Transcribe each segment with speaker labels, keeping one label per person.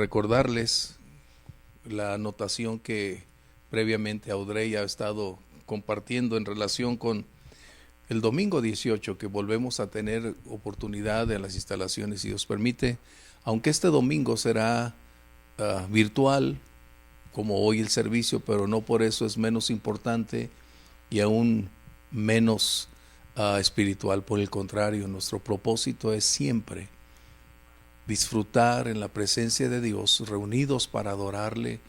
Speaker 1: recordarles la anotación que previamente Audrey ha estado compartiendo en relación con el domingo 18, que volvemos a tener oportunidad de las instalaciones, si Dios permite, aunque este domingo será virtual, como hoy el servicio, pero no por eso es menos importante y aún menos espiritual. Por el contrario, nuestro propósito es siempre disfrutar en la presencia de Dios, reunidos para adorarle,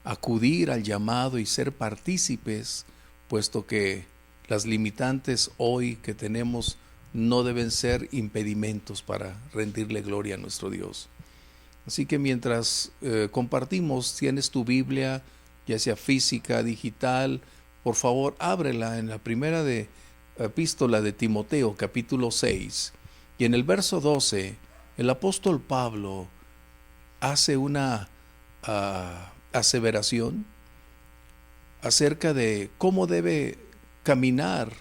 Speaker 1: acudir al llamado y ser partícipes, puesto que las limitantes hoy que tenemos no deben ser impedimentos para rendirle gloria a nuestro Dios. Así que mientras compartimos, tienes tu Biblia, ya sea física, digital, por favor ábrela en la primera epístola de Timoteo, capítulo 6, y en el verso 12, el apóstol Pablo hace una aseveración acerca de cómo debe caminar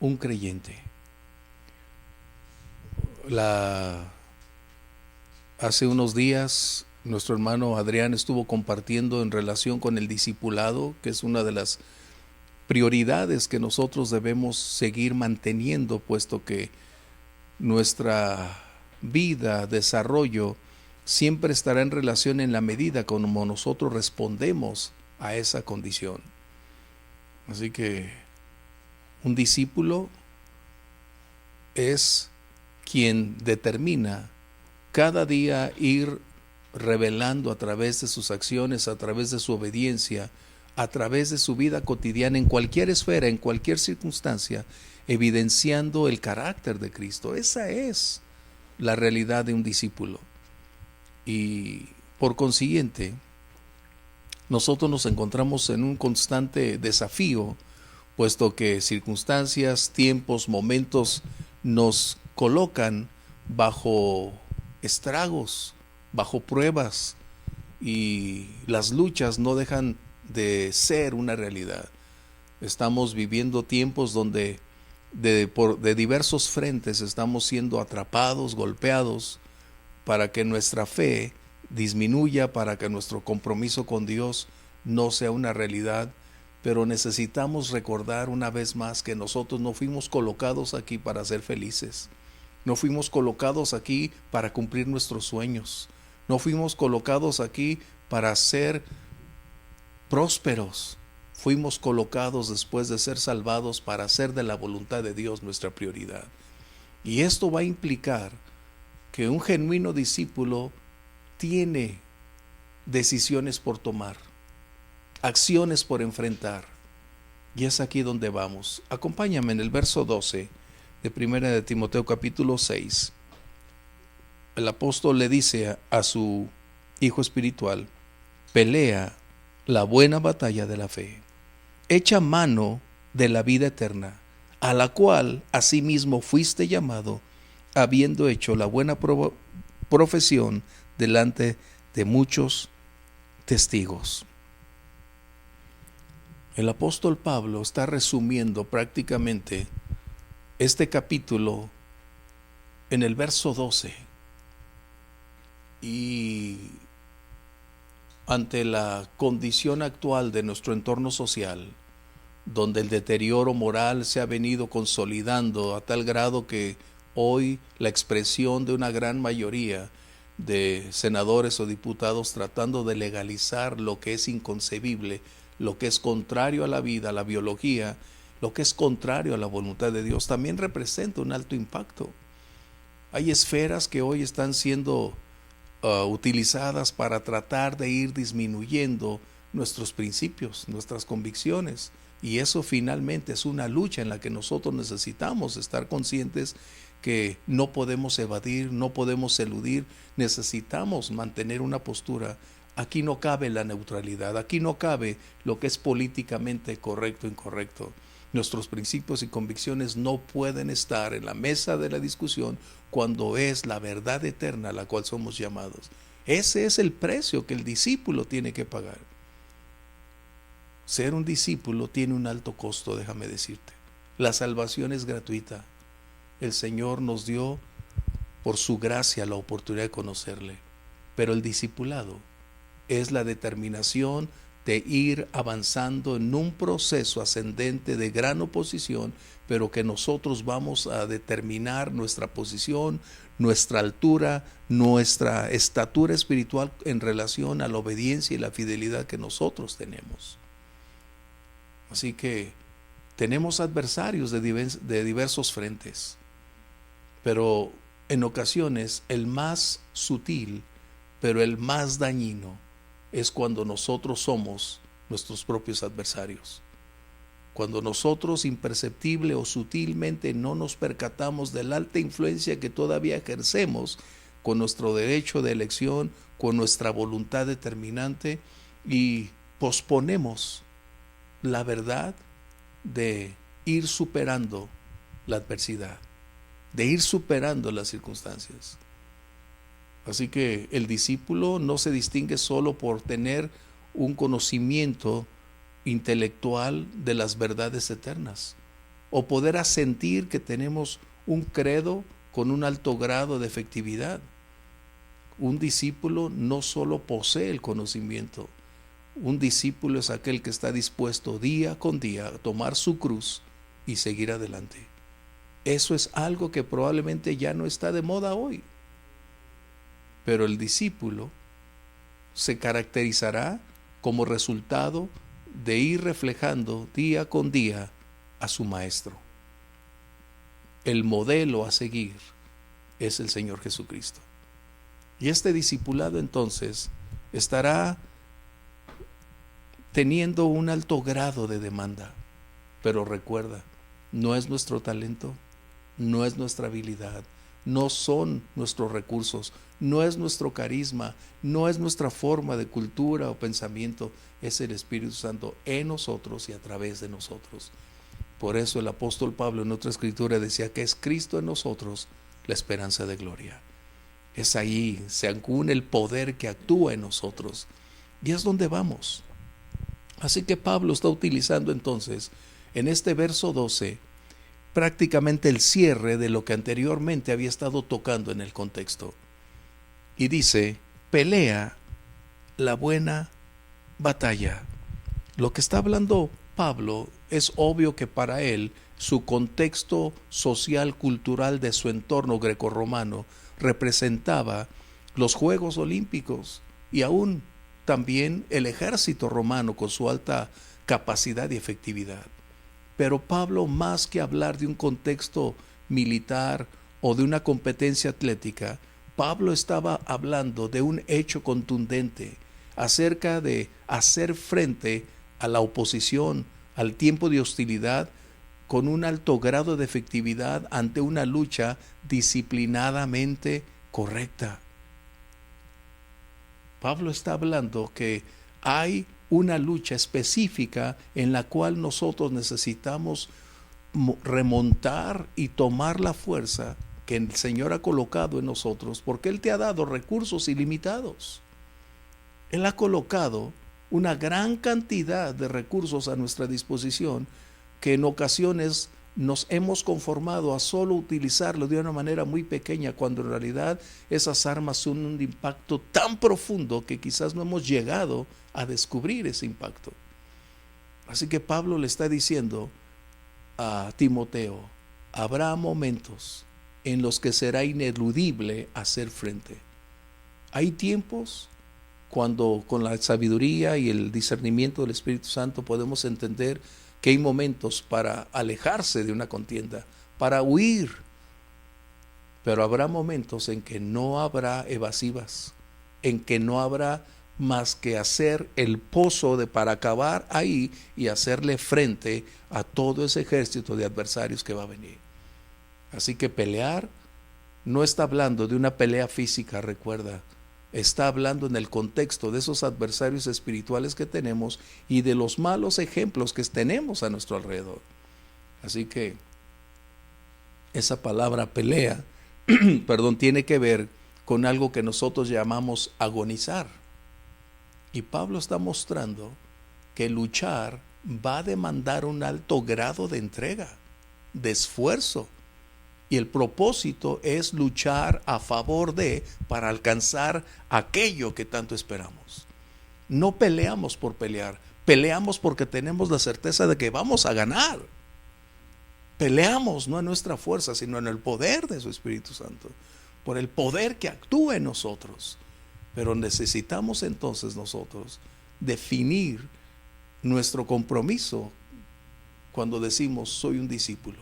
Speaker 1: un creyente. Hace unos días nuestro hermano Adrián estuvo compartiendo en relación con el discipulado, que es una de las prioridades que nosotros debemos seguir manteniendo, puesto que nuestra vida, desarrollo, siempre estará en relación en la medida como nosotros respondemos a esa condición. Así que un discípulo es quien determina cada día ir revelando a través de sus acciones, a través de su obediencia, a través de su vida cotidiana, en cualquier esfera, en cualquier circunstancia, evidenciando el carácter de Cristo. Esa es la realidad de un discípulo. Y por consiguiente, nosotros nos encontramos en un constante desafío, puesto que circunstancias, tiempos, momentos nos colocan bajo estragos, bajo pruebas, y las luchas no dejan de ser una realidad. Estamos viviendo tiempos donde de diversos frentes estamos siendo atrapados, golpeados, para que nuestra fe disminuya, para que nuestro compromiso con Dios no sea una realidad. Pero necesitamos recordar una vez más que nosotros no fuimos colocados aquí para ser felices. No fuimos colocados aquí para cumplir nuestros sueños. No fuimos colocados aquí para ser prósperos. Fuimos colocados después de ser salvados para hacer de la voluntad de Dios nuestra prioridad. Y esto va a implicar que un genuino discípulo tiene decisiones por tomar, acciones por enfrentar. Y es aquí donde vamos. Acompáñame en el verso 12 de primera de Timoteo capítulo 6. El apóstol le dice a su hijo espiritual: pelea la buena batalla de la fe, echa mano de la vida eterna, a la cual asimismo fuiste llamado, habiendo hecho la buena profesión delante de muchos testigos. El apóstol Pablo está resumiendo prácticamente este capítulo en el verso 12. Y ante la condición actual de nuestro entorno social, donde el deterioro moral se ha venido consolidando a tal grado que hoy la expresión de una gran mayoría de senadores o diputados tratando de legalizar lo que es inconcebible, lo que es contrario a la vida, a la biología, lo que es contrario a la voluntad de Dios, también representa un alto impacto. Hay esferas que hoy están siendo utilizadas para tratar de ir disminuyendo nuestros principios, nuestras convicciones, y eso finalmente es una lucha en la que nosotros necesitamos estar conscientes que no podemos evadir, no podemos eludir, necesitamos mantener una postura. Aquí no cabe la neutralidad, aquí no cabe lo que es políticamente correcto o incorrecto. Nuestros principios y convicciones no pueden estar en la mesa de la discusión cuando es la verdad eterna a la cual somos llamados. Ese es el precio que el discípulo tiene que pagar. Ser un discípulo tiene un alto costo, déjame decirte. La salvación es gratuita. El Señor nos dio por su gracia la oportunidad de conocerle. Pero el discipulado es la determinación de ir avanzando en un proceso ascendente de gran oposición, pero que nosotros vamos a determinar nuestra posición, nuestra altura, nuestra estatura espiritual en relación a la obediencia y la fidelidad que nosotros tenemos. Así que tenemos adversarios de diversos frentes, pero en ocasiones el más sutil, pero el más dañino, es cuando nosotros somos nuestros propios adversarios. Cuando nosotros imperceptible o sutilmente no nos percatamos de la alta influencia que todavía ejercemos con nuestro derecho de elección, con nuestra voluntad determinante, y posponemos la verdad de ir superando la adversidad, de ir superando las circunstancias. Así que el discípulo no se distingue solo por tener un conocimiento intelectual de las verdades eternas, o poder asentir que tenemos un credo con un alto grado de efectividad. Un discípulo no solo posee el conocimiento, un discípulo es aquel que está dispuesto día con día a tomar su cruz y seguir adelante. Eso es algo que probablemente ya no está de moda hoy. Pero el discípulo se caracterizará como resultado de ir reflejando día con día a su maestro. El modelo a seguir es el Señor Jesucristo. Y este discipulado entonces estará teniendo un alto grado de demanda. Pero recuerda, no es nuestro talento, no es nuestra habilidad, no son nuestros recursos, no es nuestro carisma, no es nuestra forma de cultura o pensamiento, es el Espíritu Santo en nosotros y a través de nosotros. Por eso el apóstol Pablo en otra escritura decía que es Cristo en nosotros la esperanza de gloria. Es ahí, se ancuna el poder que actúa en nosotros, y es donde vamos. Así que Pablo está utilizando entonces en este verso 12 prácticamente el cierre de lo que anteriormente había estado tocando en el contexto. Y dice, pelea la buena batalla. Lo que está hablando Pablo es obvio que para él su contexto social, cultural de su entorno grecorromano representaba los Juegos Olímpicos y aún también el ejército romano con su alta capacidad y efectividad. Pero Pablo, más que hablar de un contexto militar o de una competencia atlética, Pablo estaba hablando de un hecho contundente acerca de hacer frente a la oposición, al tiempo de hostilidad, con un alto grado de efectividad ante una lucha disciplinadamente correcta. Pablo está hablando que hay una lucha específica en la cual nosotros necesitamos remontar y tomar la fuerza que el Señor ha colocado en nosotros, porque Él te ha dado recursos ilimitados. Él ha colocado una gran cantidad de recursos a nuestra disposición que en ocasiones nos hemos conformado a solo utilizarlo de una manera muy pequeña, cuando en realidad esas armas son un impacto tan profundo que quizás no hemos llegado a descubrir ese impacto. Así que Pablo le está diciendo a Timoteo, habrá momentos en los que será ineludible hacer frente. Hay tiempos cuando con la sabiduría y el discernimiento del Espíritu Santo podemos entender que hay momentos para alejarse de una contienda, para huir, pero habrá momentos en que no habrá evasivas, en que no habrá más que hacer el pozo para acabar ahí y hacerle frente a todo ese ejército de adversarios que va a venir. Así que pelear no está hablando de una pelea física, recuerda, está hablando en el contexto de esos adversarios espirituales que tenemos y de los malos ejemplos que tenemos a nuestro alrededor. Así que esa palabra pelea, tiene que ver con algo que nosotros llamamos agonizar. Y Pablo está mostrando que luchar va a demandar un alto grado de entrega, de esfuerzo. Y el propósito es luchar a favor de, para alcanzar aquello que tanto esperamos. No peleamos por pelear, peleamos porque tenemos la certeza de que vamos a ganar. Peleamos no en nuestra fuerza, sino en el poder de su Espíritu Santo, por el poder que actúa en nosotros. Pero necesitamos entonces nosotros definir nuestro compromiso cuando decimos soy un discípulo.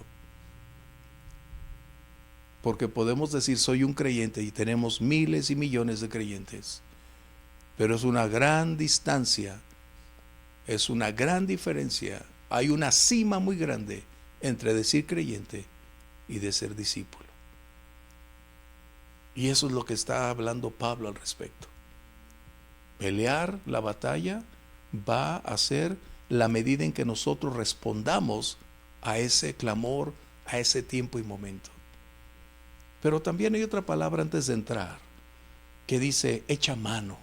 Speaker 1: Porque podemos decir soy un creyente y tenemos miles y millones de creyentes. Pero es una gran distancia, es una gran diferencia. Hay una cima muy grande entre decir creyente y de ser discípulo. Y eso es lo que está hablando Pablo al respecto. Pelear la batalla va a ser la medida en que nosotros respondamos a ese clamor, a ese tiempo y momento. Pero también hay otra palabra antes de entrar que dice echa mano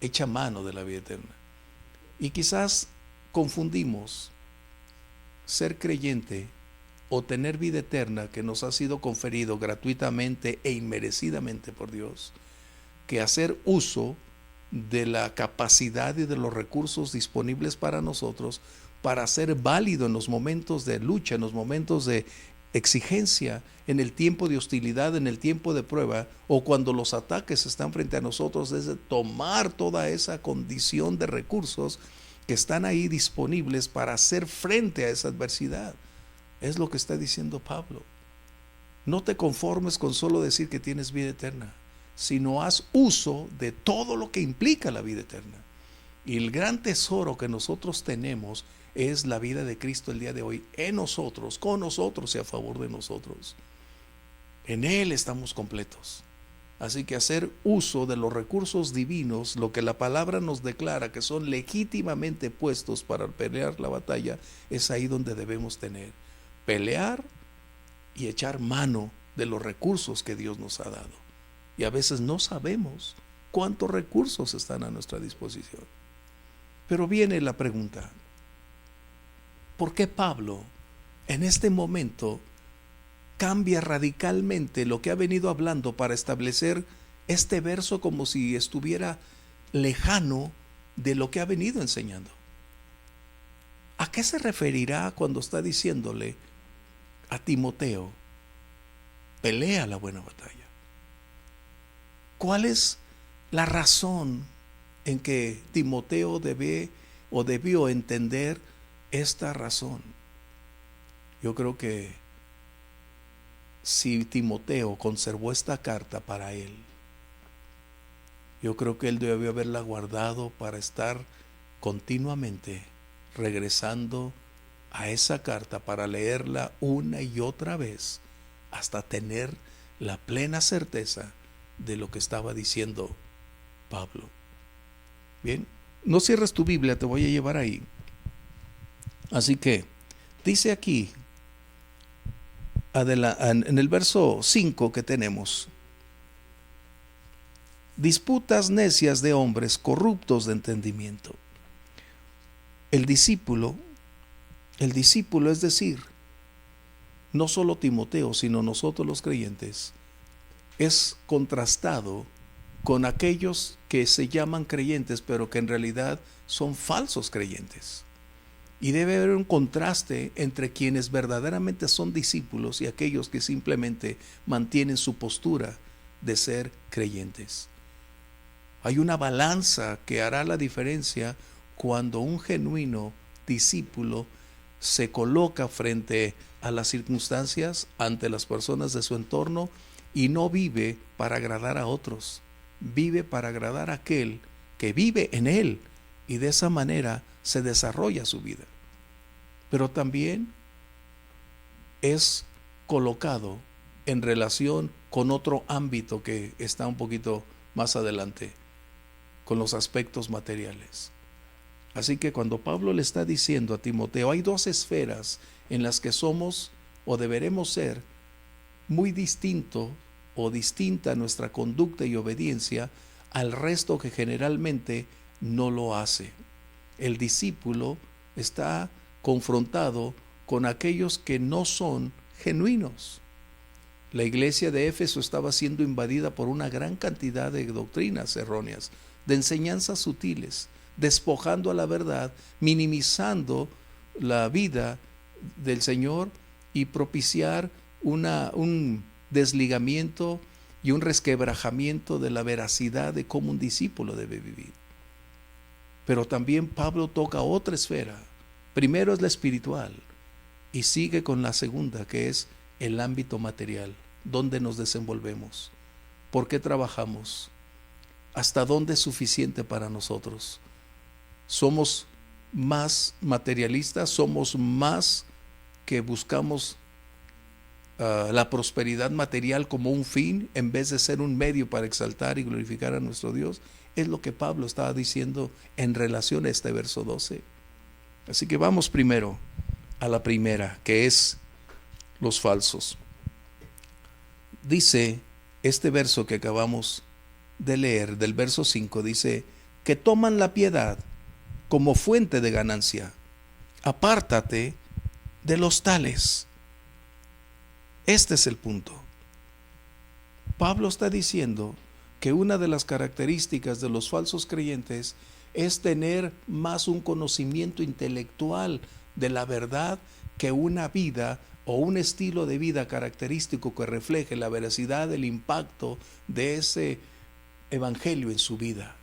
Speaker 1: de la vida eterna. Y quizás confundimos ser creyente o tener vida eterna que nos ha sido conferido gratuitamente e inmerecidamente por Dios, que hacer uso de la capacidad y de los recursos disponibles para nosotros para ser válido en los momentos de lucha, en los momentos de exigencia, en el tiempo de hostilidad, en el tiempo de prueba, o cuando los ataques están frente a nosotros, es de tomar toda esa condición de recursos que están ahí disponibles para hacer frente a esa adversidad. Es lo que está diciendo Pablo. No te conformes con solo decir que tienes vida eterna, sino haz uso de todo lo que implica la vida eterna. Y el gran tesoro que nosotros tenemos es la vida de Cristo el día de hoy, en nosotros, con nosotros y a favor de nosotros. En Él estamos completos. Así que hacer uso de los recursos divinos, lo que la palabra nos declara que son legítimamente puestos para pelear la batalla, es ahí donde debemos tener. Pelear y echar mano de los recursos que Dios nos ha dado. Y a veces no sabemos cuántos recursos están a nuestra disposición. Pero viene la pregunta, ¿por qué Pablo en este momento cambia radicalmente lo que ha venido hablando para establecer este verso como si estuviera lejano de lo que ha venido enseñando? ¿A qué se referirá cuando está diciéndole a Timoteo, pelea la buena batalla? ¿Cuál es la razón en que Timoteo debió entender esta razón? Yo creo que si Timoteo conservó esta carta para él, yo creo que él debió haberla guardado para estar continuamente regresando a esa carta para leerla una y otra vez hasta tener la plena certeza de lo que estaba diciendo Pablo. Bien, no cierres tu Biblia, te voy a llevar ahí. Así que dice aquí en el verso 5 que tenemos: disputas necias de hombres corruptos de entendimiento. El discípulo, es decir, no solo Timoteo, sino nosotros los creyentes, es contrastado con aquellos que se llaman creyentes, pero que en realidad son falsos creyentes. Y debe haber un contraste entre quienes verdaderamente son discípulos y aquellos que simplemente mantienen su postura de ser creyentes. Hay una balanza que hará la diferencia cuando un genuino discípulo se coloca frente a las circunstancias, ante las personas de su entorno, y no vive para agradar a otros, vive para agradar a aquel que vive en él, y de esa manera se desarrolla su vida. Pero también es colocado en relación con otro ámbito que está un poquito más adelante, con los aspectos materiales. Así que cuando Pablo le está diciendo a Timoteo, hay dos esferas en las que somos o deberemos ser muy distinto o distinta nuestra conducta y obediencia al resto que generalmente no lo hace. El discípulo está confrontado con aquellos que no son genuinos, La iglesia de Éfeso estaba siendo invadida por una gran cantidad de doctrinas erróneas, de enseñanzas sutiles, despojando a la verdad, minimizando la vida del Señor y propiciar un desligamiento y un resquebrajamiento de la veracidad de cómo un discípulo debe vivir. Pero también Pablo toca otra esfera. Primero es la espiritual y sigue con la segunda, que es el ámbito material. ¿Dónde nos desenvolvemos? ¿Por qué trabajamos? ¿Hasta dónde es suficiente para nosotros? ¿Somos más materialistas? ¿Somos más que buscamos la prosperidad material como un fin en vez de ser un medio para exaltar y glorificar a nuestro Dios? Es lo que Pablo estaba diciendo en relación a este verso 12. Así que vamos primero a la primera, que es los falsos. Dice este verso que acabamos de leer, del verso 5, dice que toman la piedad como fuente de ganancia. Apártate de los tales. Este es el punto. Pablo está diciendo que una de las características de los falsos creyentes es tener más un conocimiento intelectual de la verdad que una vida o un estilo de vida característico que refleje la veracidad del impacto de ese evangelio en su vida.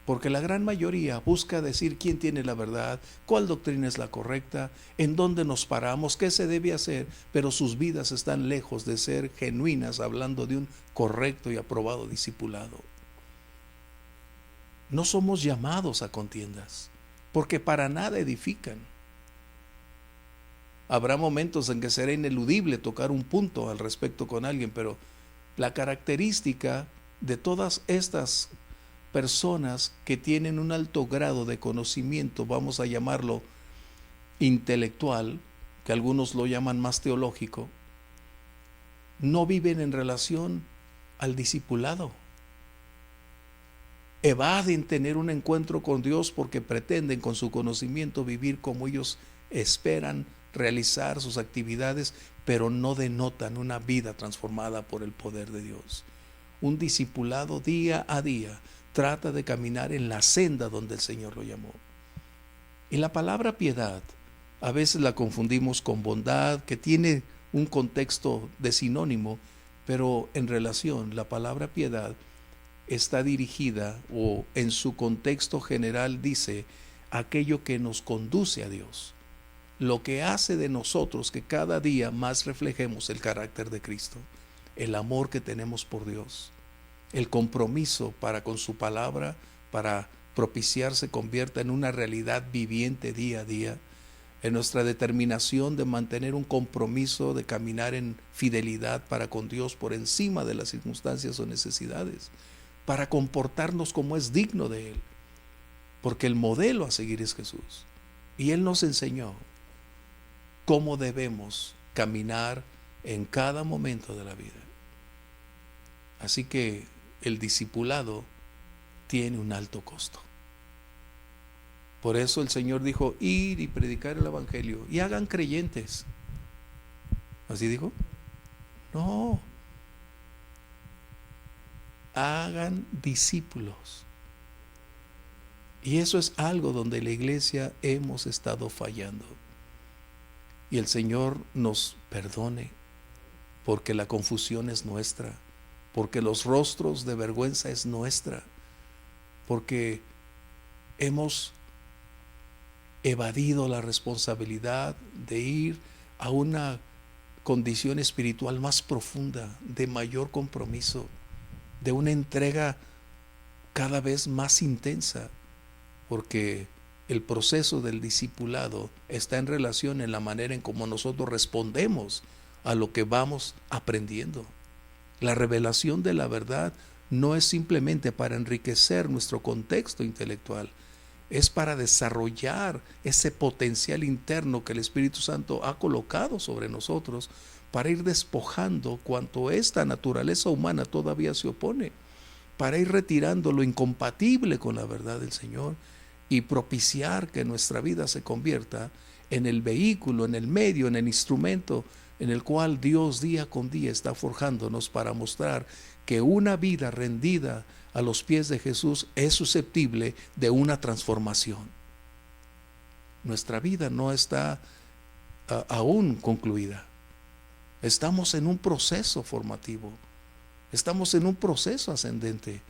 Speaker 1: Porque la gran mayoría busca decir quién tiene la verdad, cuál doctrina es la correcta, en dónde nos paramos, qué se debe hacer, pero sus vidas están lejos de ser genuinas, hablando de un correcto y aprobado discipulado. No somos llamados a contiendas, porque para nada edifican. Habrá momentos en que será ineludible tocar un punto al respecto con alguien, pero la característica de todas estas personas que tienen un alto grado de conocimiento, vamos a llamarlo intelectual, que algunos lo llaman más teológico, no viven en relación al discipulado. Evaden tener un encuentro con Dios porque pretenden con su conocimiento vivir como ellos esperan realizar sus actividades, pero no denotan una vida transformada por el poder de Dios. Un discipulado día a día trata de caminar en la senda donde el Señor lo llamó. Y la palabra piedad a veces la confundimos con bondad, que tiene un contexto de sinónimo, pero en relación, la palabra piedad está dirigida, o en su contexto general dice, aquello que nos conduce a Dios, lo que hace de nosotros que cada día más reflejemos el carácter de Cristo, el amor que tenemos por Dios, el compromiso para con su palabra, para propiciar se convierta en una realidad viviente día a día, en nuestra determinación de mantener un compromiso, de caminar en fidelidad para con Dios por encima de las circunstancias o necesidades, para comportarnos como es digno de Él, porque el modelo a seguir es Jesús, y Él nos enseñó cómo debemos caminar en cada momento de la vida. Así que el discipulado tiene un alto costo. Por eso el Señor dijo, ir y predicar el evangelio y hagan creyentes. ¿Así dijo? No. Hagan discípulos. Y eso es algo donde la iglesia hemos estado fallando. Y el Señor nos perdone, porque la confusión es nuestra, porque los rostros de vergüenza es nuestra, porque hemos evadido la responsabilidad de ir a una condición espiritual más profunda, de mayor compromiso, de una entrega cada vez más intensa, porque el proceso del discipulado está en relación en la manera en cómo nosotros respondemos a lo que vamos aprendiendo. La revelación de la verdad no es simplemente para enriquecer nuestro contexto intelectual, es para desarrollar ese potencial interno que el Espíritu Santo ha colocado sobre nosotros, para ir despojando cuanto esta naturaleza humana todavía se opone, para ir retirando lo incompatible con la verdad del Señor y propiciar que nuestra vida se convierta en el vehículo, en el medio, en el instrumento en el cual Dios día con día está forjándonos para mostrar que una vida rendida a los pies de Jesús es susceptible de una transformación. Nuestra vida no está aún concluida. Estamos en un proceso formativo, estamos en un proceso ascendente,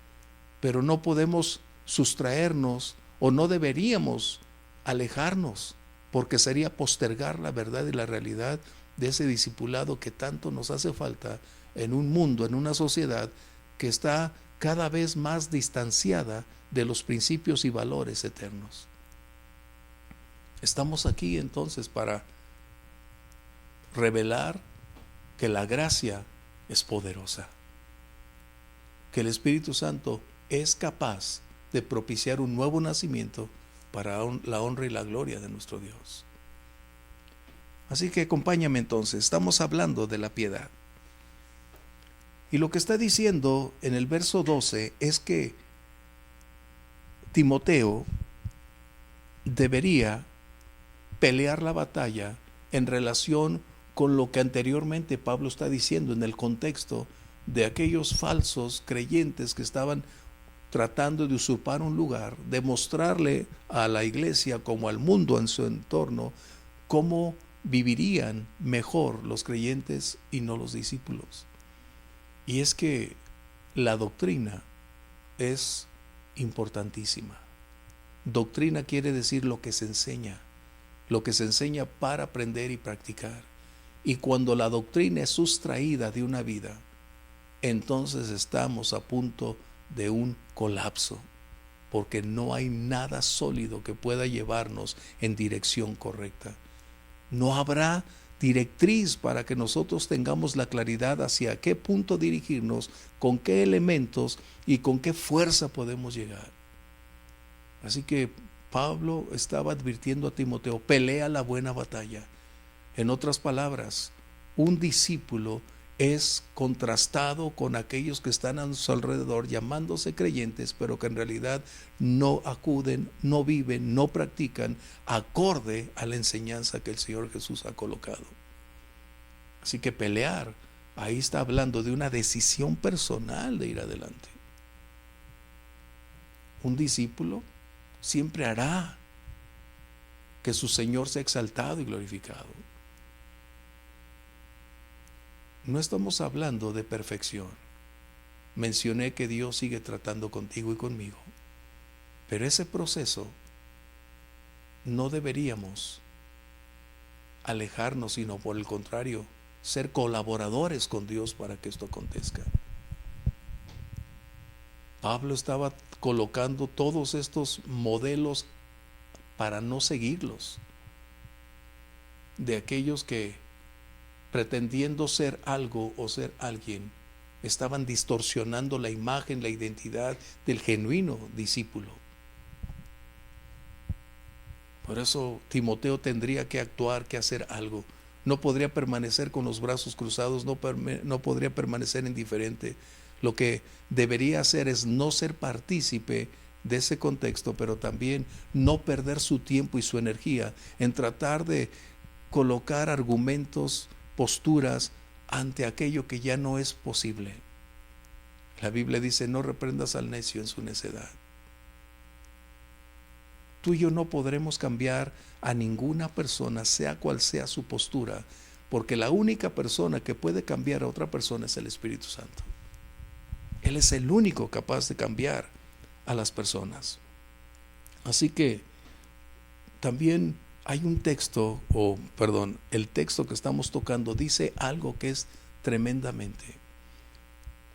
Speaker 1: pero no podemos sustraernos o no deberíamos alejarnos, porque sería postergar la verdad y la realidad de ese discipulado que tanto nos hace falta en un mundo, en una sociedad que está cada vez más distanciada de los principios y valores eternos. Estamos aquí entonces para revelar que la gracia es poderosa, que el Espíritu Santo es capaz de propiciar un nuevo nacimiento para la honra y la gloria de nuestro Dios. Así que acompáñame entonces, estamos hablando de la piedad. Y lo que está diciendo en el verso 12 es que Timoteo debería pelear la batalla en relación con lo que anteriormente Pablo está diciendo en el contexto de aquellos falsos creyentes que estaban tratando de usurpar un lugar, de mostrarle a la iglesia como al mundo en su entorno cómo vivirían mejor los creyentes y no los discípulos. Y es que la doctrina es importantísima. Doctrina quiere decir lo que se enseña para aprender y practicar. Y cuando la doctrina es sustraída de una vida, entonces estamos a punto de un colapso, porque no hay nada sólido que pueda llevarnos en dirección correcta. No habrá directriz para que nosotros tengamos la claridad hacia qué punto dirigirnos, con qué elementos y con qué fuerza podemos llegar. Así que Pablo estaba advirtiendo a Timoteo: pelea la buena batalla. En otras palabras, un discípulo es contrastado con aquellos que están a su alrededor llamándose creyentes, pero que en realidad no acuden, no viven, no practican acorde a la enseñanza que el Señor Jesús ha colocado. Así que pelear, ahí está hablando de una decisión personal de ir adelante. Un discípulo siempre hará que su Señor sea exaltado y glorificado. No estamos hablando de perfección. Mencioné que Dios sigue tratando contigo y conmigo, pero ese proceso no deberíamos alejarnos, sino por el contrario, ser colaboradores con Dios para que esto acontezca. Pablo estaba colocando todos estos modelos para no seguirlos, de aquellos que, pretendiendo ser algo o ser alguien, estaban distorsionando la imagen, la identidad del genuino discípulo. Por eso Timoteo tendría que actuar, que hacer algo. No podría permanecer con los brazos cruzados, no podría permanecer indiferente. Lo que debería hacer es no ser partícipe de ese contexto, pero también no perder su tiempo y su energía en tratar de colocar argumentos, posturas ante aquello que ya no es posible. La Biblia dice: no reprendas al necio en su necedad. Tú y yo no podremos cambiar a ninguna persona, sea cual sea su postura, porque la única persona que puede cambiar a otra persona es el Espíritu Santo. Él es el único capaz de cambiar a las personas. Así que también hay un texto, el texto que estamos tocando dice algo que es tremendamente.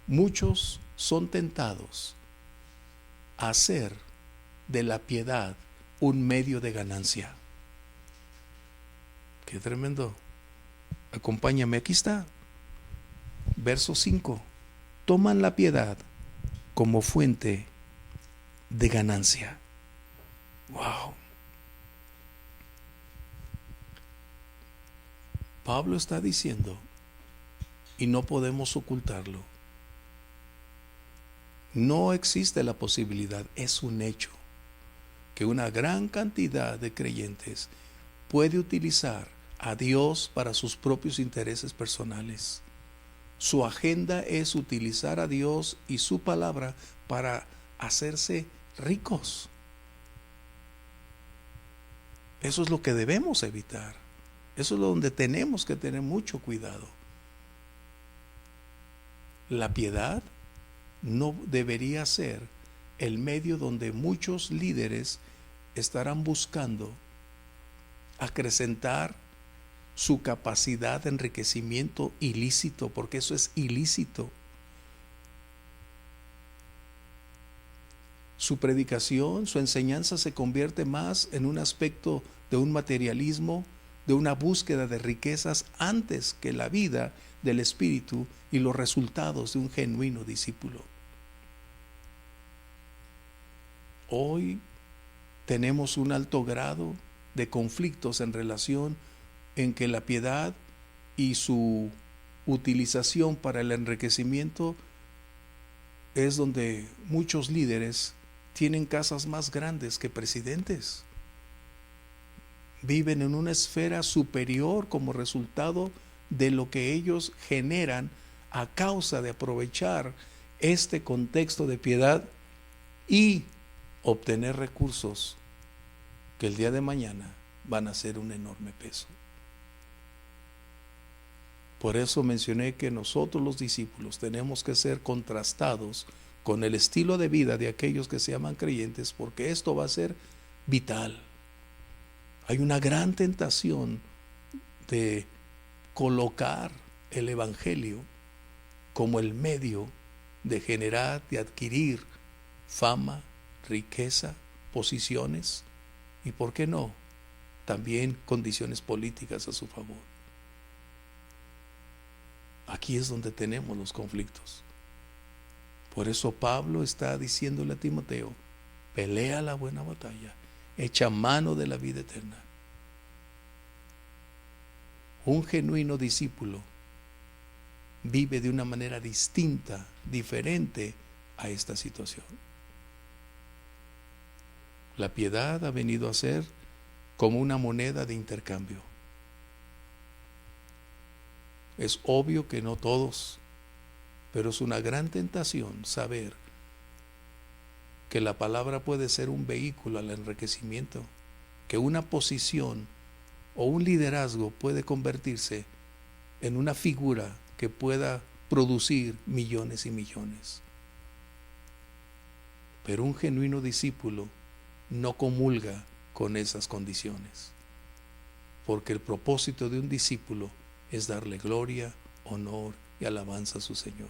Speaker 1: Muchos son tentados a hacer de la piedad un medio de ganancia. Qué tremendo. Acompáñame, aquí está. Verso 5. Toman la piedad como fuente de ganancia. Wow. Pablo está diciendo, y no podemos ocultarlo, no existe la posibilidad, es un hecho, que una gran cantidad de creyentes puede utilizar a Dios para sus propios intereses personales. Su agenda es utilizar a Dios y su palabra para hacerse ricos. Eso es lo que debemos evitar. Eso es donde tenemos que tener mucho cuidado. La piedad no debería ser el medio donde muchos líderes estarán buscando acrecentar su capacidad de enriquecimiento ilícito, porque eso es ilícito. Su predicación, su enseñanza se convierte más en un aspecto de un materialismo, de una búsqueda de riquezas antes que la vida del Espíritu y los resultados de un genuino discípulo. Hoy tenemos un alto grado de conflictos en relación en que la piedad y su utilización para el enriquecimiento es donde muchos líderes tienen casas más grandes que presidentes. Viven en una esfera superior como resultado de lo que ellos generan a causa de aprovechar este contexto de piedad y obtener recursos que el día de mañana van a ser un enorme peso. Por eso mencioné que nosotros los discípulos tenemos que ser contrastados con el estilo de vida de aquellos que se llaman creyentes, porque esto va a ser vital. Hay una gran tentación de colocar el Evangelio como el medio de generar, de adquirir fama, riqueza, posiciones y, ¿por qué no?, también condiciones políticas a su favor. Aquí es donde tenemos los conflictos. Por eso Pablo está diciéndole a Timoteo: pelea la buena batalla, echa mano de la vida eterna. Un genuino discípulo vive de una manera distinta, diferente a esta situación. La piedad ha venido a ser como una moneda de intercambio. Es obvio que no todos, pero es una gran tentación saber que la palabra puede ser un vehículo al enriquecimiento, que una posición o un liderazgo puede convertirse en una figura que pueda producir millones y millones. Pero un genuino discípulo no comulga con esas condiciones, porque el propósito de un discípulo es darle gloria, honor y alabanza a su Señor.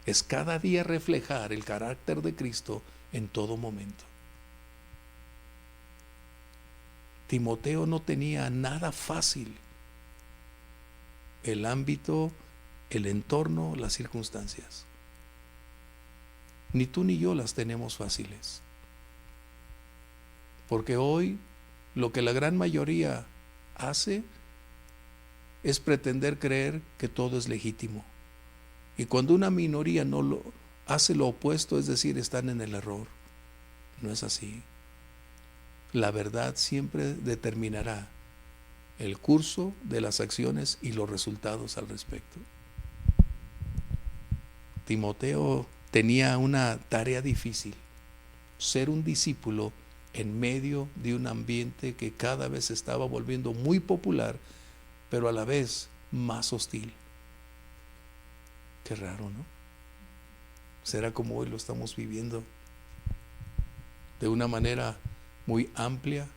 Speaker 1: Es cada día reflejar el carácter de Cristo en todo momento. Timoteo no tenía nada fácil. El ámbito, el entorno, las circunstancias. Ni tú ni yo las tenemos fáciles. Porque hoy lo que la gran mayoría hace es pretender creer que todo es legítimo. Y cuando una minoría no lo hace lo opuesto, es decir, están en el error. No es así. La verdad siempre determinará el curso de las acciones y los resultados al respecto. Timoteo tenía una tarea difícil: ser un discípulo en medio de un ambiente que cada vez se estaba volviendo muy popular, pero a la vez más hostil. Qué raro, ¿no? Será como hoy lo estamos viviendo, de una manera muy amplia,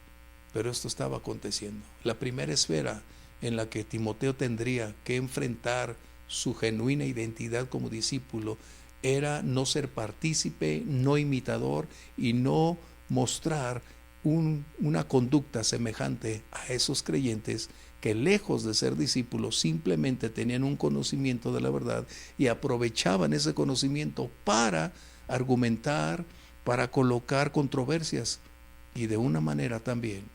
Speaker 1: pero esto estaba aconteciendo. La primera esfera en la que Timoteo tendría que enfrentar su genuina identidad como discípulo era no ser partícipe, no imitador y no mostrar una conducta semejante a esos creyentes que, lejos de ser discípulos, simplemente tenían un conocimiento de la verdad y aprovechaban ese conocimiento para argumentar, para colocar controversias y de una manera también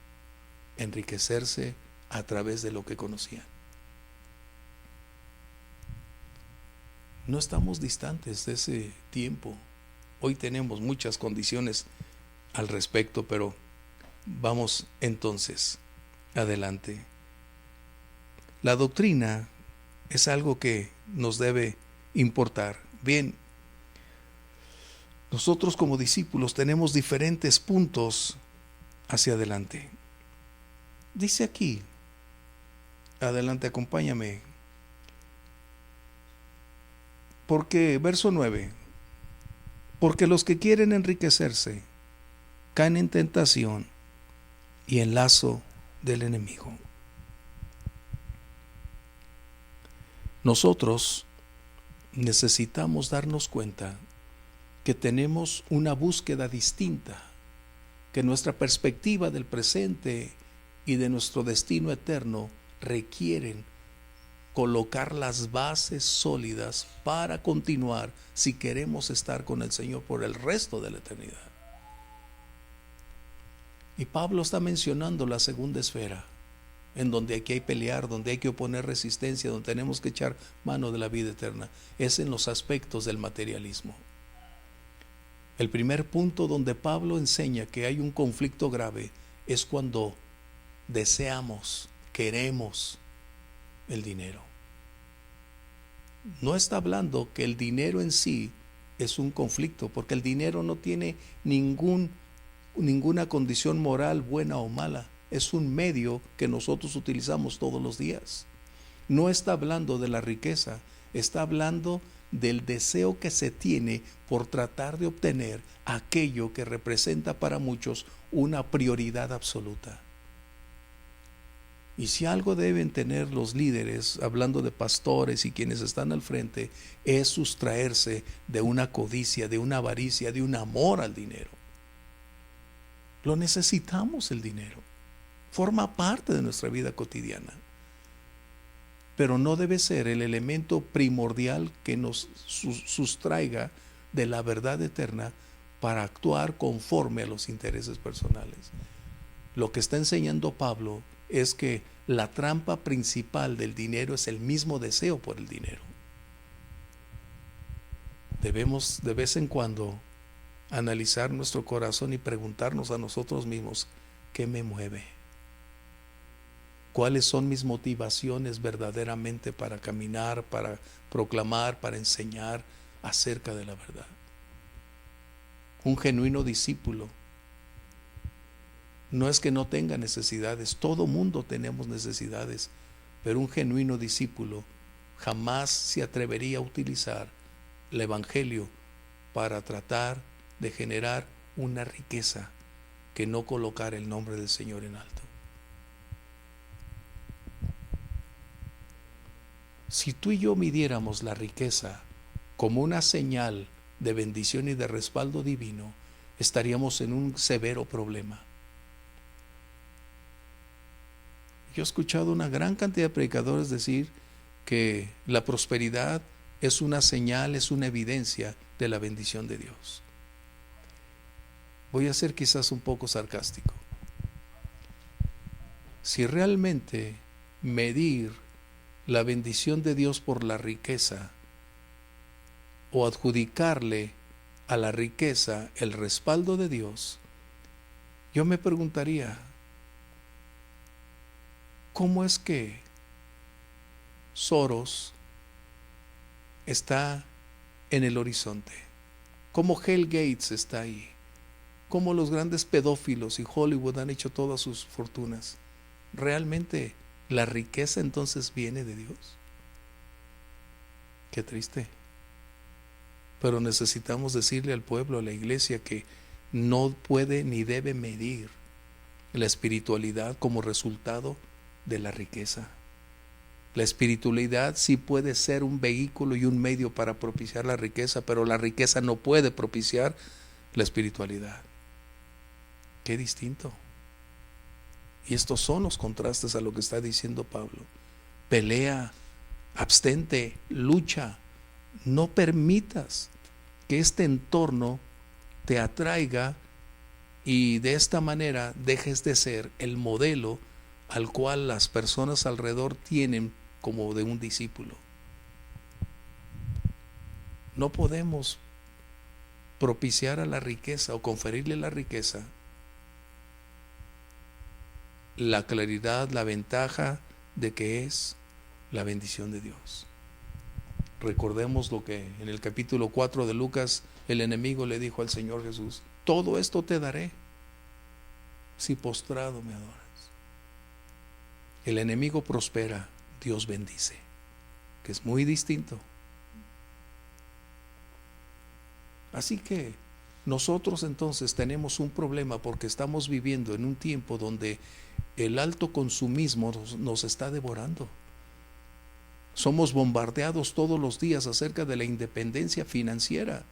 Speaker 1: enriquecerse a través de lo que conocían. No estamos distantes de ese tiempo. Hoy tenemos muchas condiciones al respecto, pero vamos entonces adelante. La doctrina es algo que nos debe importar. Bien, nosotros como discípulos tenemos diferentes puntos hacia adelante. Dice aquí, adelante, acompáñame. Porque, verso 9, porque los que quieren enriquecerse caen en tentación y en lazo del enemigo. Nosotros necesitamos darnos cuenta que tenemos una búsqueda distinta, que nuestra perspectiva del presente y de nuestro destino eterno requieren colocar las bases sólidas para continuar si queremos estar con el Señor por el resto de la eternidad. Y Pablo está mencionando la segunda esfera, en donde aquí hay pelear, donde hay que oponer resistencia, donde tenemos que echar mano de la vida eterna, es en los aspectos del materialismo. El primer punto donde Pablo enseña que hay un conflicto grave es cuando deseamos, queremos el dinero. No está hablando que el dinero en sí es un conflicto, porque el dinero no tiene ninguna condición moral buena o mala. Es un medio que nosotros utilizamos todos los días. No está hablando de la riqueza, está hablando del deseo que se tiene por tratar de obtener aquello que representa para muchos una prioridad absoluta. Y si algo deben tener los líderes, hablando de pastores y quienes están al frente, es sustraerse de una codicia, de una avaricia, de un amor al dinero. Lo necesitamos el dinero. Forma parte de nuestra vida cotidiana. Pero no debe ser el elemento primordial que nos sustraiga de la verdad eterna para actuar conforme a los intereses personales. Lo que está enseñando Pablo es que la trampa principal del dinero es el mismo deseo por el dinero. Debemos de vez en cuando analizar nuestro corazón y preguntarnos a nosotros mismos, ¿qué me mueve? ¿Cuáles son mis motivaciones verdaderamente para caminar, para proclamar, para enseñar acerca de la verdad? Un genuino discípulo no es que no tenga necesidades, todo mundo tenemos necesidades, pero un genuino discípulo jamás se atrevería a utilizar el evangelio para tratar de generar una riqueza que no colocar el nombre del Señor en alto. Si tú y yo midiéramos la riqueza como una señal de bendición y de respaldo divino, estaríamos en un severo problema. Yo he escuchado una gran cantidad de predicadores decir que la prosperidad es una señal, es una evidencia de la bendición de Dios. Voy a ser quizás un poco sarcástico. Si realmente medir la bendición de Dios por la riqueza o adjudicarle a la riqueza el respaldo de Dios, yo me preguntaría, ¿cómo es que Soros está en el horizonte? ¿Cómo Hell Gates está ahí? ¿Cómo los grandes pedófilos y Hollywood han hecho todas sus fortunas? ¿Realmente la riqueza entonces viene de Dios? Qué triste. Pero necesitamos decirle al pueblo, a la iglesia, que no puede ni debe medir la espiritualidad como resultado de la riqueza. La espiritualidad sí puede ser un vehículo y un medio para propiciar la riqueza, pero la riqueza no puede propiciar la espiritualidad. Qué distinto. Y estos son los contrastes a lo que está diciendo Pablo. Pelea, abstente, lucha. No permitas que este entorno te atraiga y de esta manera dejes de ser el modelo al cual las personas alrededor tienen como de un discípulo. No podemos propiciar a la riqueza o conferirle la riqueza la claridad, la ventaja de que es la bendición de Dios. Recordemos lo que en el capítulo 4 de Lucas el enemigo le dijo al Señor Jesús: todo esto te daré si postrado me adoras. El enemigo prospera, Dios bendice, que es muy distinto. Así que nosotros entonces tenemos un problema porque estamos viviendo en un tiempo donde el alto consumismo nos está devorando. Somos bombardeados todos los días acerca de la independencia financiera,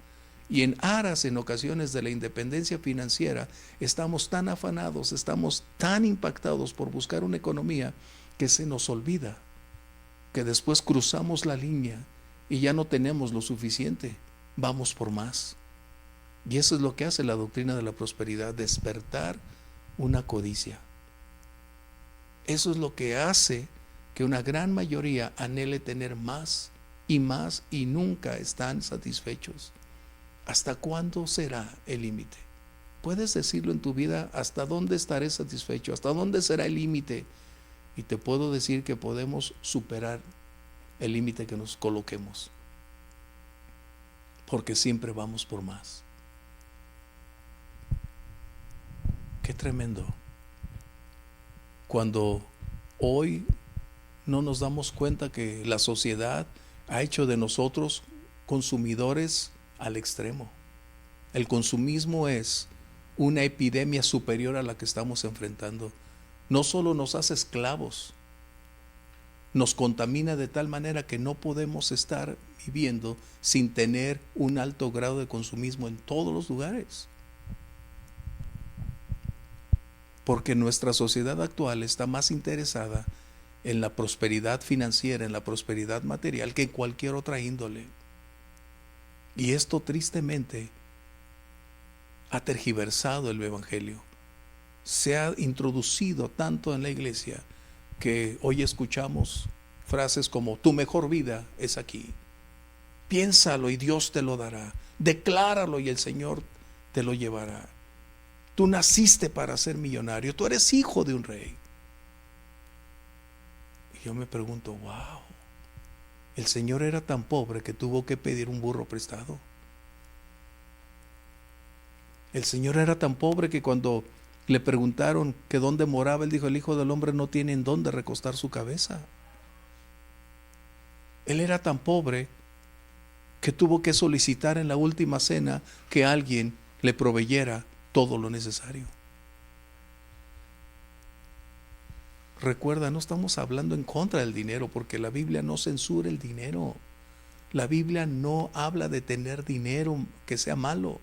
Speaker 1: y en aras en ocasiones de la independencia financiera estamos tan afanados, estamos tan impactados por buscar una economía que se nos olvida que después cruzamos la línea y ya no tenemos lo suficiente, vamos por más. Y eso es lo que hace la doctrina de la prosperidad: despertar una codicia. Eso es lo que hace que una gran mayoría anhele tener más y nunca están satisfechos. ¿Hasta cuándo será el límite? Puedes decirlo en tu vida: ¿hasta dónde estaré satisfecho? ¿Hasta dónde será el límite? Y te puedo decir que podemos superar el límite que nos coloquemos, porque siempre vamos por más. Qué tremendo cuando hoy no nos damos cuenta que la sociedad ha hecho de nosotros consumidores al extremo. El consumismo es una epidemia superior a la que estamos enfrentando. No solo nos hace esclavos, nos contamina de tal manera que no podemos estar viviendo sin tener un alto grado de consumismo en todos los lugares. Porque nuestra sociedad actual está más interesada en la prosperidad financiera, en la prosperidad material, que en cualquier otra índole. Y esto tristemente ha tergiversado el Evangelio. Se ha introducido tanto en la iglesia que hoy escuchamos frases como: tu mejor vida es aquí. Piénsalo y Dios te lo dará. Decláralo y el Señor te lo llevará. Tú naciste para ser millonario. Tú eres hijo de un rey. Y yo me pregunto: wow, el Señor era tan pobre que tuvo que pedir un burro prestado. El Señor era tan pobre que cuando le preguntaron que dónde moraba, él dijo: el Hijo del Hombre no tiene en dónde recostar su cabeza. Él era tan pobre que tuvo que solicitar en la última cena que alguien le proveyera todo lo necesario. Recuerda, no estamos hablando en contra del dinero, porque la Biblia no censura el dinero. La Biblia no habla de tener dinero que sea malo.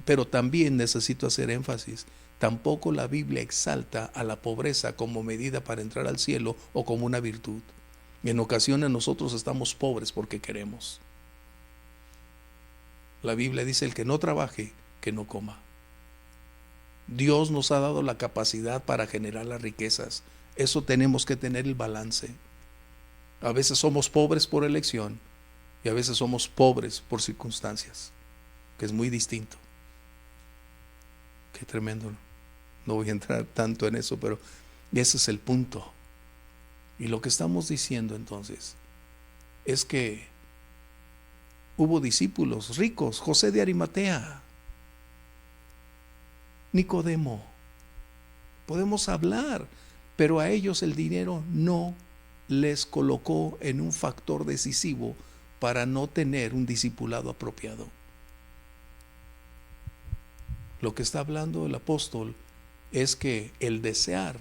Speaker 1: Pero también necesito hacer énfasis: tampoco la Biblia exalta a la pobreza como medida para entrar al cielo o como una virtud. En ocasiones nosotros estamos pobres porque queremos. La Biblia dice: el que no trabaje, que no coma. Dios nos ha dado la capacidad para generar las riquezas. Eso tenemos que tener el balance. A veces somos pobres por elección y a veces somos pobres por circunstancias, que es muy distinto. Qué tremendo. No voy a entrar tanto en eso, pero ese es el punto. Y lo que estamos diciendo entonces es que hubo discípulos ricos: José de Arimatea, Nicodemo. Podemos hablar, pero a ellos el dinero no les colocó en un factor decisivo para no tener un discipulado apropiado. Lo que está hablando el apóstol es que el desear,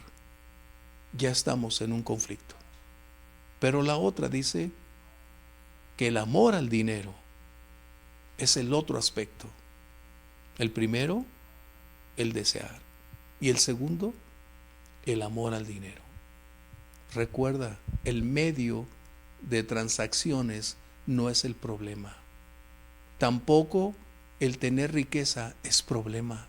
Speaker 1: ya estamos en un conflicto. Pero la otra dice que el amor al dinero es el otro aspecto. El primero, el desear. Y el segundo, el amor al dinero. Recuerda, el medio de transacciones no es el problema. Tampoco el tener riqueza es problema.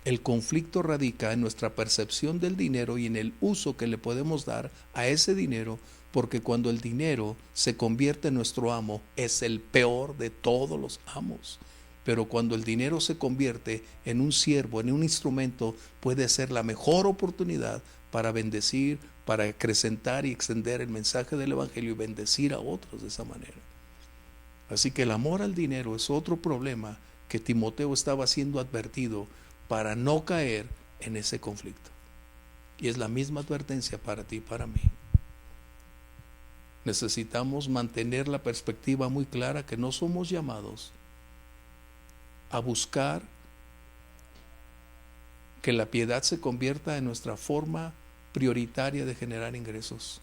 Speaker 1: El conflicto radica en nuestra percepción del dinero y en el uso que le podemos dar a ese dinero, porque cuando el dinero se convierte en nuestro amo, es el peor de todos los amos. Pero cuando el dinero se convierte en un siervo, en un instrumento, puede ser la mejor oportunidad para bendecir, para acrecentar y extender el mensaje del Evangelio y bendecir a otros de esa manera. Así que el amor al dinero es otro problema que Timoteo estaba siendo advertido para no caer en ese conflicto. Y es la misma advertencia para ti y para mí. Necesitamos mantener la perspectiva muy clara que no somos llamados a buscar que la piedad se convierta en nuestra forma prioritaria de generar ingresos.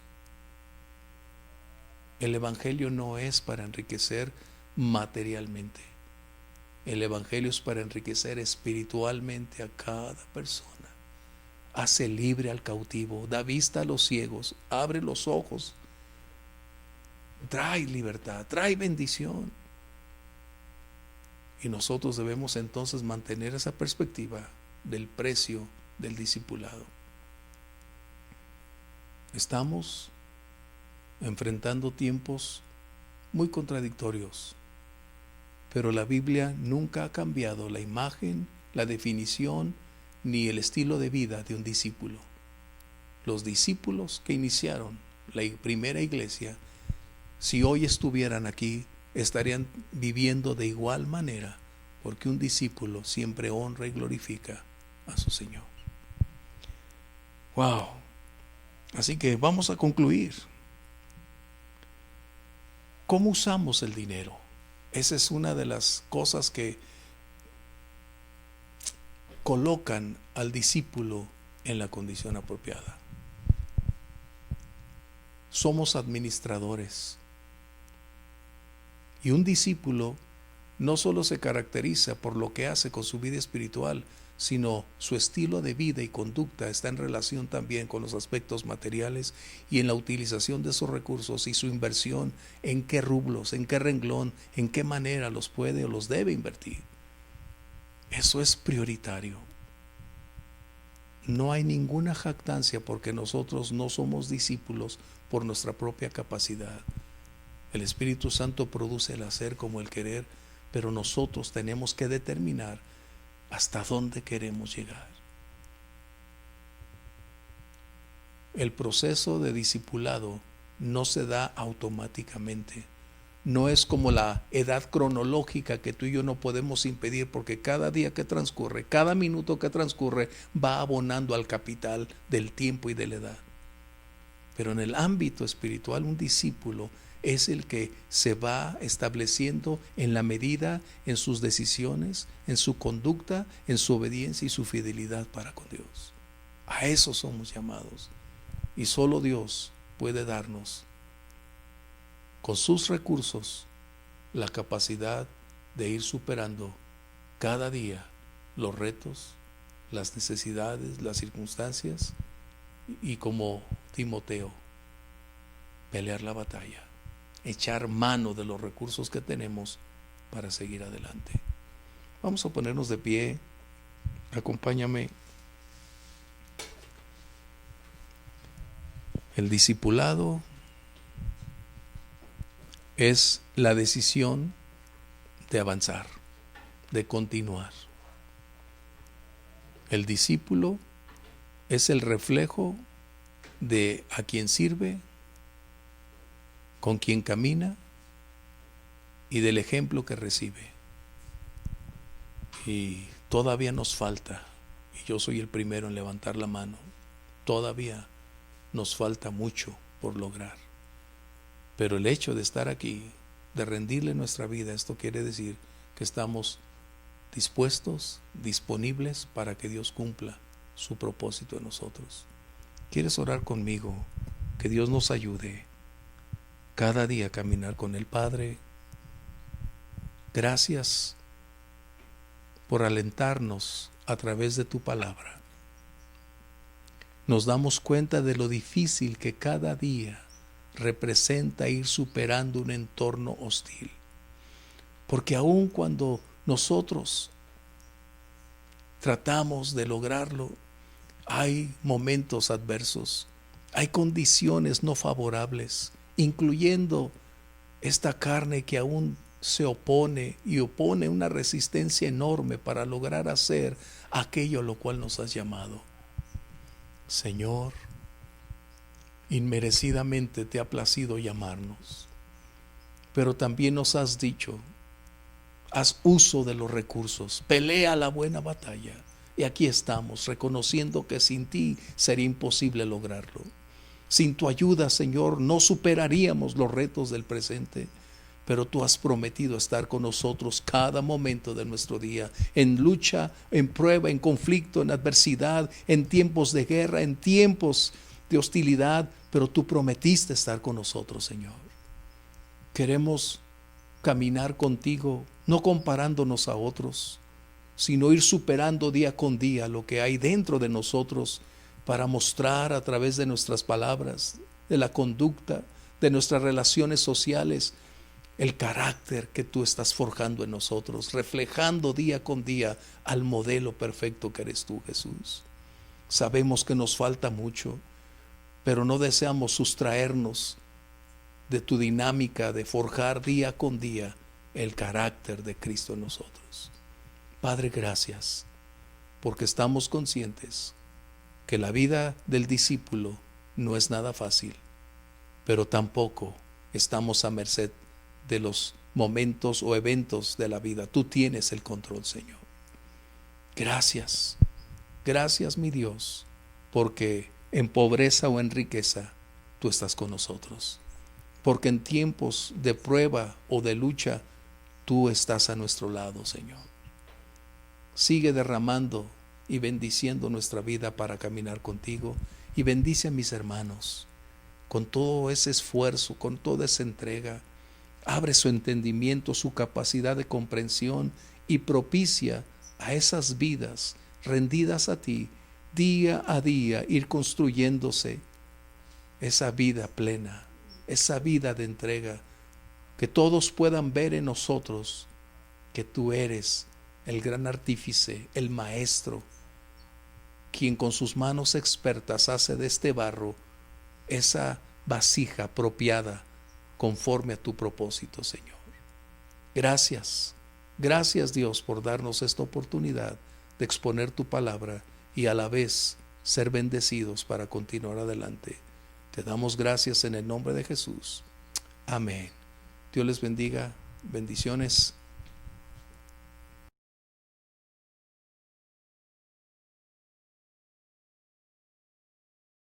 Speaker 1: El Evangelio no es para enriquecer materialmente. El Evangelio es para enriquecer espiritualmente a cada persona. Hace libre al cautivo, da vista a los ciegos, abre los ojos, trae libertad, trae bendición. Y nosotros debemos entonces mantener esa perspectiva del precio del discipulado. Estamos enfrentando tiempos muy contradictorios, pero la Biblia nunca ha cambiado la imagen, la definición, ni el estilo de vida de un discípulo. Los discípulos que iniciaron la primera iglesia, si hoy estuvieran aquí, estarían viviendo de igual manera, porque un discípulo siempre honra y glorifica a su Señor. Wow. Así que vamos a concluir. ¿Cómo usamos el dinero? Esa es una de las cosas que colocan al discípulo en la condición apropiada. Somos administradores. Y un discípulo no solo se caracteriza por lo que hace con su vida espiritual, sino su estilo de vida y conducta está en relación también con los aspectos materiales y en la utilización de esos recursos y su inversión, en qué rublos, en qué renglón, en qué manera los puede o los debe invertir. Eso es prioritario. No hay ninguna jactancia porque nosotros no somos discípulos por nuestra propia capacidad. El Espíritu Santo produce el hacer como el querer, pero nosotros tenemos que determinar hasta dónde queremos llegar. El proceso de discipulado no se da automáticamente. No es como la edad cronológica que tú y yo no podemos impedir, porque cada día que transcurre, cada minuto que transcurre, va abonando al capital del tiempo y de la edad. Pero en el ámbito espiritual, un discípulo es el que se va estableciendo en la medida, en sus decisiones, en su conducta, en su obediencia y su fidelidad para con Dios. A eso somos llamados. Y solo Dios puede darnos, con sus recursos, la capacidad de ir superando cada día los retos, las necesidades, las circunstancias, y como Timoteo, pelear la batalla, echar mano de los recursos que tenemos para seguir adelante. Vamos a ponernos de pie. Acompáñame. El discipulado es la decisión de avanzar, de continuar. El discípulo es el reflejo de a quien sirve, con quien camina y del ejemplo que recibe. Y todavía nos falta, y yo soy el primero en levantar la mano, todavía nos falta mucho por lograr. Pero el hecho de estar aquí, de rendirle nuestra vida, esto quiere decir que estamos dispuestos, disponibles para que Dios cumpla su propósito en nosotros. ¿Quieres orar conmigo? Que Dios nos ayude cada día a caminar con el Padre. Gracias por alentarnos a través de tu palabra. Nos damos cuenta de lo difícil que cada día representa ir superando un entorno hostil. Porque aun cuando nosotros tratamos de lograrlo, hay momentos adversos, hay condiciones no favorables, incluyendo esta carne que aún se opone y opone una resistencia enorme para lograr hacer aquello a lo cual nos has llamado. Señor, inmerecidamente te ha placido llamarnos, pero también nos has dicho, haz uso de los recursos, pelea la buena batalla. Y aquí estamos, reconociendo que sin ti sería imposible lograrlo. Sin tu ayuda, Señor, no superaríamos los retos del presente, pero tú has prometido estar con nosotros cada momento de nuestro día, en lucha, en prueba, en conflicto, en adversidad, en tiempos de guerra, en tiempos de hostilidad, pero tú prometiste estar con nosotros, Señor. Queremos caminar contigo, no comparándonos a otros, sino ir superando día con día lo que hay dentro de nosotros para mostrar a través de nuestras palabras, de la conducta, de nuestras relaciones sociales, el carácter que tú estás forjando en nosotros, reflejando día con día al modelo perfecto que eres tú, Jesús. Sabemos que nos falta mucho, pero no deseamos sustraernos de tu dinámica de forjar día con día el carácter de Cristo en nosotros. Padre, gracias, porque estamos conscientes que la vida del discípulo no es nada fácil, pero tampoco estamos a merced de los momentos o eventos de la vida. Tú tienes el control, Señor. Gracias, gracias, mi Dios, porque en pobreza o en riqueza tú estás con nosotros, porque en tiempos de prueba o de lucha tú estás a nuestro lado, Señor. Sigue derramando y bendiciendo nuestra vida para caminar contigo, y bendice a mis hermanos con todo ese esfuerzo, con toda esa entrega. Abre su entendimiento, su capacidad de comprensión, y propicia a esas vidas rendidas a ti, día a día, ir construyéndose esa vida plena, esa vida de entrega, que todos puedan ver en nosotros que tú eres el gran artífice, el maestro, quien con sus manos expertas hace de este barro esa vasija apropiada conforme a tu propósito, Señor. Gracias, gracias, Dios, por darnos esta oportunidad de exponer tu palabra y a la vez ser bendecidos para continuar adelante. Te damos gracias en el nombre de Jesús. Amén. Dios les bendiga. Bendiciones.